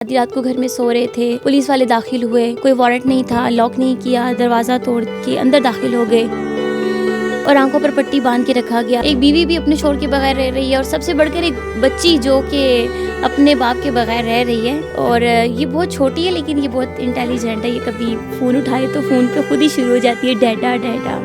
आधी रात को घर में सो रहे थे, पुलिस वाले दाखिल हुए, कोई वारंट नहीं था, लॉक नहीं किया, दरवाज़ा तोड़ के अंदर दाखिल हो गए और आंखों पर पट्टी बांध के रखा गया। एक बीवी भी अपने छोड़ के बगैर रह रही है और सबसे बढ़कर एक बच्ची जो कि अपने बाप के बगैर रह रही है। और ये बहुत छोटी है लेकिन ये बहुत इंटेलिजेंट है। ये कभी फ़ोन उठाए तो फ़ोन पे खुद ही शुरू हो जाती है डैडा डैडा।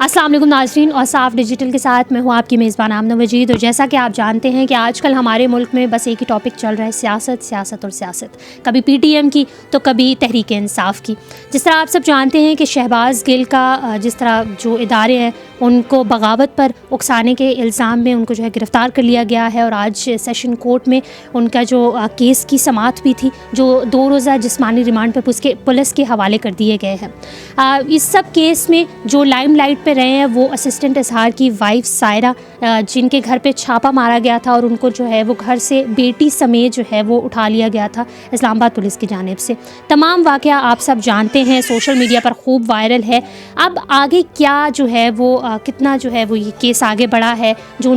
अस्सलाम वालेकुम नाज़रीन, और साफ डिजिटल के साथ मैं हूँ आपकी मेज़बान आमना मजीद। और जैसा कि आप जानते हैं कि आजकल हमारे मुल्क में बस एक ही टॉपिक चल रहा है, सियासत सियासत और सियासत। कभी पीटीएम की तो कभी तहरीक इंसाफ की। जिस तरह आप सब जानते हैं कि शहबाज गिल का जिस तरह जो इदारे हैं उनको बगावत पर उकसाने के इल्ज़ाम में उनको जो है गिरफ़्तार कर लिया गया है। और आज सेशन कोर्ट में उनका जो केस की समाअत भी थी, जो 2 रोज़ा जिस्मानी रिमांड पर पुलिस के हवाले कर दिए गए हैं। इस सब केस में जो लाइमलाइट पे रहे हैं वो असिस्टेंट इजहार की वाइफ सायरा, जिनके घर पे छापा मारा गया था और उनको जो है वो घर से बेटी समेत जो है वो उठा लिया गया था इस्लामाबाद पुलिस की जानिब से। तमाम वाक़या आप सब जानते हैं, सोशल मीडिया पर खूब वायरल है। अब आगे क्या जो है वो कितना जो है वो ये केस आगे बढ़ा है, जो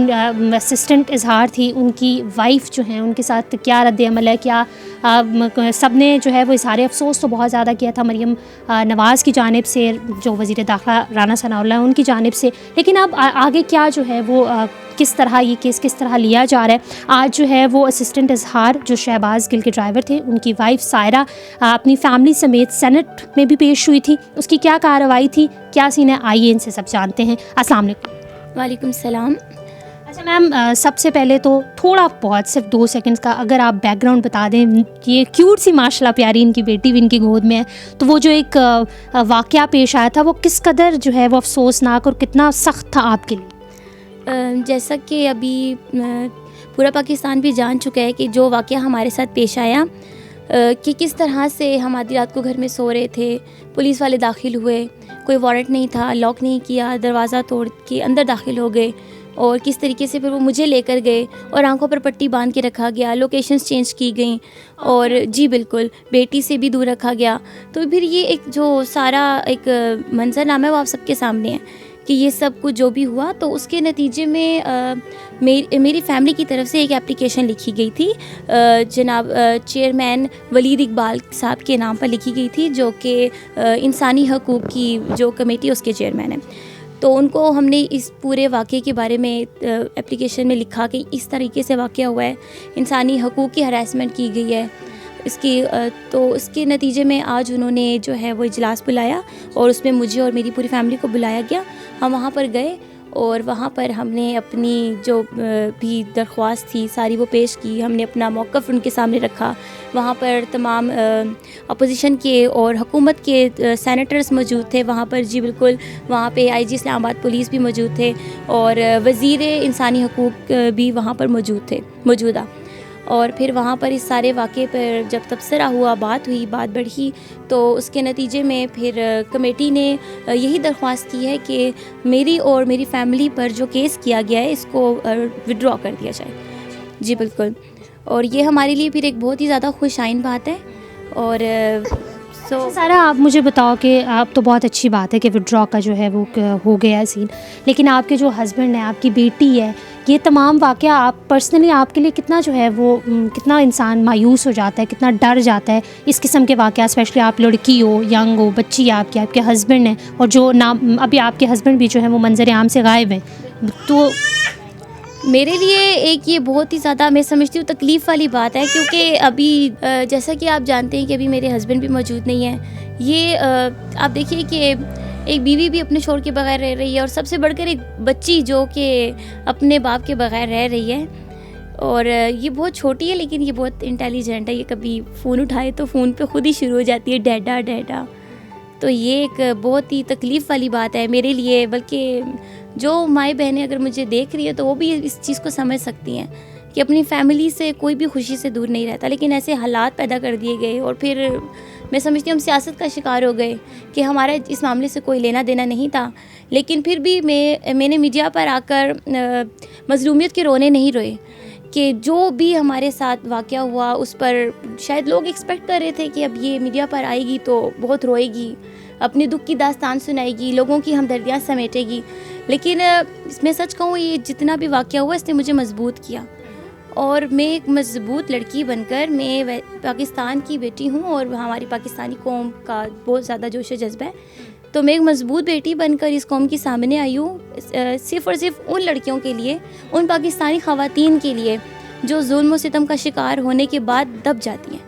असिस्टेंट इजहार थी उनकी वाइफ जो है उनके साथ क्या रद्द-ए-अमल है, क्या सब ने जो है वो इज़हार अफसोस तो बहुत ज़्यादा किया था मरीम नवाज़ की जानिब से, जो वज़ीर दाखिला राना सनाउल्लाह उनकी जानिब से। लेकिन अब आगे क्या जो है वो किस तरह ये केस किस तरह लिया जा रहा है। आज जो है वो असिस्टेंट इजहार जो शहबाज गिल के ड्राइवर थे उनकी वाइफ सायरा अपनी फैमिली समेत सेनेट में भी पेश हुई थी। उसकी क्या कार्रवाई थी, क्या सीन है, आइए इनसे सब जानते हैं। अस्सलाम वालेकुम। वालेकुम सलाम। अच्छा मैम, सबसे पहले तो थोड़ा बहुत सिर्फ 2 सेकंड्स का अगर आप बैकग्राउंड बता दें। ये क्यूट सी माशाल्लाह प्यारी इनकी बेटी भी इनकी गोद में है, तो वो जो एक वाक़या पेश आया था वो किस कदर जो है वो अफसोसनाक और कितना सख्त था आपके लिए? जैसा कि अभी पूरा पाकिस्तान भी जान चुका है कि जो वाक़या हमारे साथ पेश आया कि किस तरह से हम आधी रात को घर में सो रहे थे, पुलिस वाले दाखिल हुए, कोई वारंट नहीं था, लॉक नहीं किया, दरवाज़ा तोड़ के अंदर दाखिल हो गए और किस तरीके से फिर वो मुझे लेकर गए और आंखों पर पट्टी बांध के रखा गया, लोकेशंस चेंज की गई और जी बिल्कुल बेटी से भी दूर रखा गया। तो फिर ये एक जो सारा एक मंजरनामा है वो आप सबके सामने है कि ये सब कुछ जो भी हुआ। तो उसके नतीजे में मेरी फ़ैमिली की तरफ से एक एप्लीकेशन लिखी गई थी, जनाब चेयरमैन वलीद इकबाल साहब के नाम पर लिखी गई थी, जो कि इंसानी हकूक़ की जो कमेटी उसके चेयरमैन हैं। तो उनको हमने इस पूरे वाक़े के बारे में एप्लीकेशन में लिखा कि इस तरीके से वाक़या हुआ है, इंसानी हकूक़ की हरासमेंट की गई है इसकी। तो इसके नतीजे में आज उन्होंने जो है वो इजलास बुलाया और उसमें मुझे और मेरी पूरी फैमिली को बुलाया गया। हम वहाँ पर गए और वहाँ पर हमने अपनी जो भी दरख्वास्त थी सारी वो पेश की। हमने अपना मौक़िफ़ उनके सामने रखा। वहाँ पर तमाम अपोजिशन के और हुकूमत के सेनेटर्स मौजूद थे वहाँ पर। जी बिल्कुल, वहाँ पे आईजी इस्लामाबाद पुलिस भी मौजूद थे और वज़ीर इंसानी हकूक़ भी वहाँ पर मौजूदा। और फिर वहाँ पर इस सारे वाक़े पर जब तबसरा हुआ, बात हुई, बात बढ़ी, तो उसके नतीजे में फिर कमेटी ने यही दरख्वास्त की है कि मेरी और मेरी फ़ैमिली पर जो केस किया गया है इसको विड्रॉ कर दिया जाए। जी बिल्कुल, और ये हमारे लिए फिर एक बहुत ही ज़्यादा खुशाइन बात है। और सारा आप मुझे बताओ कि आप तो बहुत अच्छी बात है कि विड्रॉ का जो है वो हो गया है सीन, लेकिन आपके जो हस्बैंड हैं, आपकी बेटी है, ये तमाम वाक़या आप पर्सनली आपके लिए कितना जो है वो कितना इंसान मायूस हो जाता है, कितना डर जाता है इस किस्म के वाक़या, स्पेशली आप लड़की हो, यंग हो, बच्ची है आपके हस्बैंड हैं और जो नाम अभी आपके हस्बैंड भी जो है वो मंजर आम से गायब हैं। तो मेरे लिए एक ये बहुत ही ज़्यादा मैं समझती हूँ तकलीफ़ वाली बात है, क्योंकि अभी जैसा कि आप जानते हैं कि अभी मेरे हस्बैंड भी मौजूद नहीं हैं। ये आप देखिए कि एक बीवी भी अपने छोड़ के बगैर रह रही है और सबसे बढ़कर एक बच्ची जो कि अपने बाप के बगैर रह रही है। और ये बहुत छोटी है लेकिन ये बहुत इंटेलिजेंट है। ये कभी फ़ोन उठाए तो फ़ोन पे खुद ही शुरू हो जाती है डैडा डैडा। तो ये एक बहुत ही तकलीफ़ वाली बात है मेरे लिए, बल्कि जो माएँ बहनें अगर मुझे देख रही है तो वो भी इस चीज़ को समझ सकती हैं कि अपनी फ़ैमिली से कोई भी खुशी से दूर नहीं रहता, लेकिन ऐसे हालात पैदा कर दिए गए और फिर मैं समझती हूँ हम सियासत का शिकार हो गए कि हमारा इस मामले से कोई लेना देना नहीं था। लेकिन फिर भी मैंने मीडिया पर आकर मज़लूमियत के रोने नहीं रोए कि जो भी हमारे साथ वाक़या हुआ उस पर शायद लोग एक्सपेक्ट कर रहे थे कि अब ये मीडिया पर आएगी तो बहुत रोएगी, अपने दुख की दास्तान सुनाएगी, लोगों की हमदर्दियाँ समेटेगी। लेकिन मैं सच कहूँ, ये जितना भी वाक़या हुआ इसने मुझे मजबूत किया, और मैं एक मजबूत लड़की बनकर, मैं पाकिस्तान की बेटी हूँ और हमारी पाकिस्तानी कौम का बहुत ज़्यादा जोश व जज्बा है, तो मैं एक मजबूत बेटी बनकर इस कौम के सामने आई हूँ, सिर्फ़ और सिर्फ उन लड़कियों के लिए, उन पाकिस्तानी ख़वातीन के लिए जो जुल्म व सितम का शिकार होने के बाद दब जाती हैं।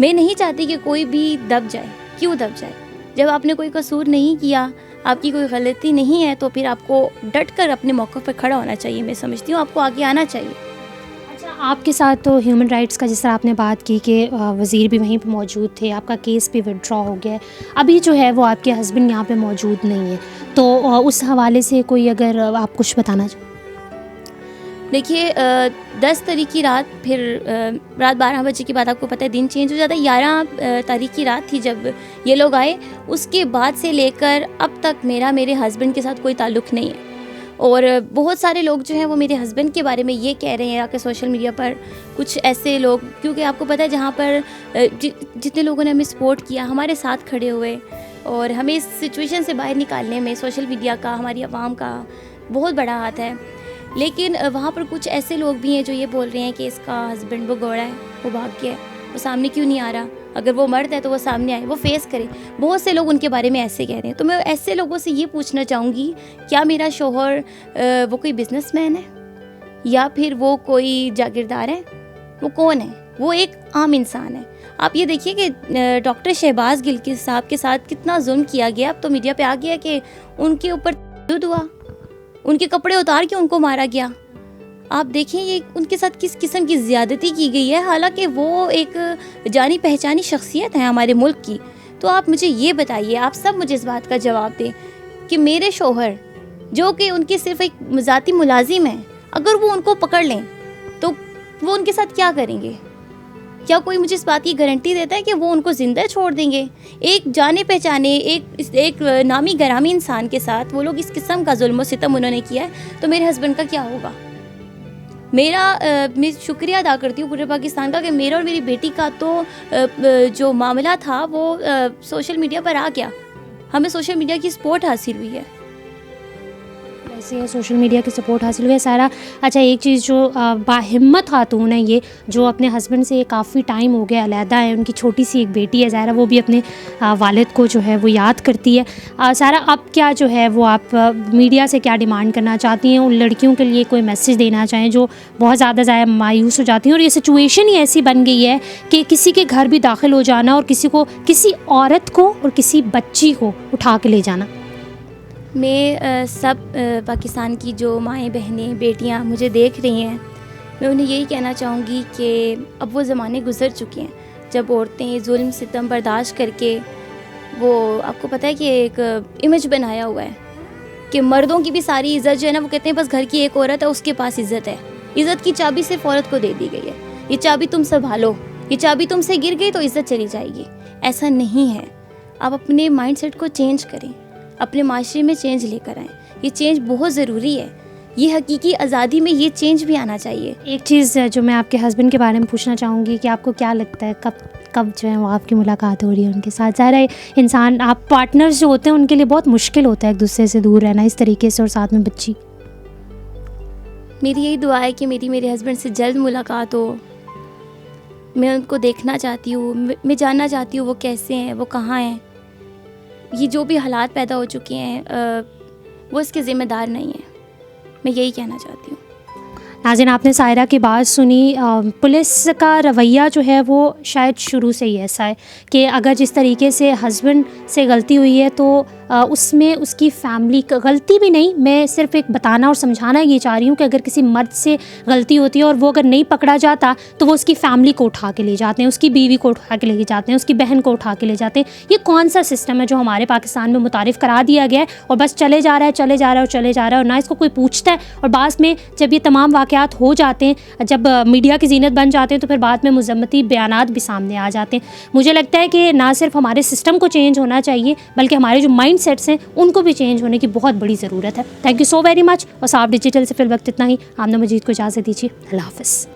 मैं नहीं चाहती कि कोई भी दब जाए। क्यों दब जाए? जब आपने कोई कसूर नहीं किया, आपकी कोई गलती नहीं है, तो फिर आपको डट कर अपने मौक़िफ़ पर खड़ा होना चाहिए। मैं समझती हूँ आपको आगे आना चाहिए। अच्छा, आपके साथ तो ह्यूमन राइट्स का जिस तरह आपने बात की कि वज़ीर भी वहीं पे मौजूद थे, आपका केस भी विड्रॉ हो गया है, अभी जो है वो आपके हस्बैंड यहाँ पे मौजूद नहीं है, तो उस हवाले से कोई अगर आप कुछ बताना चाहें? देखिए, 10 तारीख की रात, फिर रात 12 बजे के बाद आपको पता है दिन चेंज हो जाता है। 11 तारीख की रात थी जब ये लोग आए। उसके बाद से लेकर अब तक मेरे हस्बैंड के साथ कोई ताल्लुक़ नहीं है। और बहुत सारे लोग जो हैं वो मेरे हस्बैंड के बारे में ये कह रहे हैं आके सोशल मीडिया पर, कुछ ऐसे लोग, क्योंकि आपको पता है जहाँ पर जितने लोगों ने हमें सपोर्ट किया, हमारे साथ खड़े हुए और हमें इस सिचुएशन से बाहर निकालने में सोशल मीडिया का, हमारी आवाम का बहुत बड़ा हाथ है। लेकिन वहाँ पर कुछ ऐसे लोग भी हैं जो ये बोल रहे हैं कि इसका हस्बैंड वो गौड़ा है, वो भाग गया है, वो सामने क्यों नहीं आ रहा, अगर वो मर्द है तो वो सामने आए, वो फेस करे। बहुत से लोग उनके बारे में ऐसे कह रहे हैं। तो मैं ऐसे लोगों से ये पूछना चाहूँगी, क्या मेरा शौहर वो कोई बिजनेसमैन है या फिर वो कोई जागीरदार है? वो कौन है? वो एक आम इंसान है। आप ये देखिए कि डॉक्टर शहबाज गिल के साहब के साथ कितना जुल्म किया गया। अब तो मीडिया पे आ गया कि उनके ऊपर तशद्दुद हुआ, उनके कपड़े उतार के उनको मारा गया। आप देखें ये उनके साथ किस किस्म की ज़्यादती की गई है, हालांकि वो एक जानी पहचानी शख्सियत है हमारे मुल्क की। तो आप मुझे ये बताइए, आप सब मुझे इस बात का जवाब दें कि मेरे शौहर जो कि उनके सिर्फ एक ज़ाती मुलाजिम हैं, अगर वो उनको पकड़ लें तो वो उनके साथ क्या करेंगे? क्या कोई मुझे इस बात की गारंटी देता है कि वो उनको ज़िंदा छोड़ देंगे? एक जाने पहचाने, एक नामी गरामी इंसान के साथ वो लोग इस किस्म का जुल्म व सितम उन्होंने किया है, तो मेरे हस्बैंड का क्या होगा? मैं शुक्रिया अदा करती हूँ पूरे पाकिस्तान का कि मेरा और मेरी बेटी का तो जो मामला था वो सोशल मीडिया पर आ गया, हमें सोशल मीडिया की सपोर्ट हासिल हुई है। ऐसे सोशल मीडिया की सपोर्ट हासिल हुई है सारा। अच्छा, एक चीज़ जो बाहिम्मत खातून है ये, जो अपने हस्बैंड से काफ़ी टाइम हो गया अलहदा है, उनकी छोटी सी एक बेटी है ज़ाहिरा, वो भी अपने वालिद को जो है वो याद करती है। सारा, अब क्या जो है वो आप मीडिया से क्या डिमांड करना चाहती हैं? उन लड़कियों के लिए कोई मैसेज देना चाहें जो बहुत ज़्यादा मायूस हो जाती हैं, और ये सिचुएशन ही ऐसी बन गई है कि किसी के घर भी दाखिल हो जाना और किसी औरत को और किसी बच्ची को उठा के ले जाना। मैं सब पाकिस्तान की जो माएँ, बहनें, बेटियां मुझे देख रही हैं, मैं उन्हें यही कहना चाहूँगी कि अब वो ज़माने गुज़र चुके हैं जब औरतें जुल्म सितम बर्दाश्त करके, वो आपको पता है कि एक इमेज बनाया हुआ है कि मर्दों की भी सारी इज़्ज़त जो है ना, वो कहते हैं बस घर की एक औरत है उसके पास इज़्ज़त है, इज़्ज़त की चाबी सिर्फ औरत को दे दी गई है, ये चाबी तुम संभालो, ये चाबी तुमसे गिर गई तो इज़्ज़त चली जाएगी। ऐसा नहीं है। आप अपने माइंड सेट को चेंज करें, अपने माशरे में चेंज लेकर आएँ। ये चेंज बहुत ज़रूरी है, ये हकीकी आज़ादी में ये चेंज भी आना चाहिए। एक चीज़ जो मैं आपके हस्बैंड के बारे में पूछना चाहूँगी कि आपको क्या लगता है कब जो है वो आपकी मुलाकात हो रही है उनके साथ? ज़ाहिर है इंसान, आप पार्टनर्स जो होते हैं उनके लिए बहुत मुश्किल होता है एक दूसरे से दूर रहना इस तरीके से, और साथ में बच्ची। मेरी यही दुआ है कि मेरे हस्बैंड से जल्द मुलाकात हो। मैं उनको देखना चाहती हूँ, मैं जानना चाहती हूँ वो कैसे हैं, वो कहाँ हैं। ये जो भी हालात पैदा हो चुके हैं वो इसके ज़िम्मेदार नहीं हैं, मैं यही कहना चाहती हूँ। नाज़रीन, आपने सायरा की बात सुनी। पुलिस का रवैया जो है वो शायद शुरू से ही ऐसा है कि अगर जिस तरीके से हस्बैंड से गलती हुई है तो उसमें उसकी फैमिली का गलती भी नहीं, मैं सिर्फ एक बताना और समझाना ये चाह रही हूँ कि अगर किसी मर्द से गलती होती है और वो अगर नहीं पकड़ा जाता तो वो उसकी फैमिली को उठा के ले जाते हैं, उसकी बीवी को उठा के ले जाते हैं, उसकी बहन को उठा के ले जाते हैं। ये कौन सा सिस्टम है जो हमारे पाकिस्तान में मुतारिफ़ करा दिया गया है और बस चले जा रहा है और ना इसको कोई पूछता है। और बाद में जब ये तमाम वाक़यात हो जाते हैं, जब मीडिया की जीनत बन जाते हैं, तो फिर बाद में मुज़म्मती बयानात भी सामने आ जाते हैं। मुझे लगता है कि ना सिर्फ हमारे सिस्टम को चेंज होना चाहिए बल्कि हमारे जो माइंड सेट्स हैं उनको भी चेंज होने की बहुत बड़ी ज़रूरत है। Thank you so very much. और साफ डिजिटल से फिल वक्त इतना ही। आमना मजीद को इजाज़त दीजिए। अल्लाह हाफ़िज़।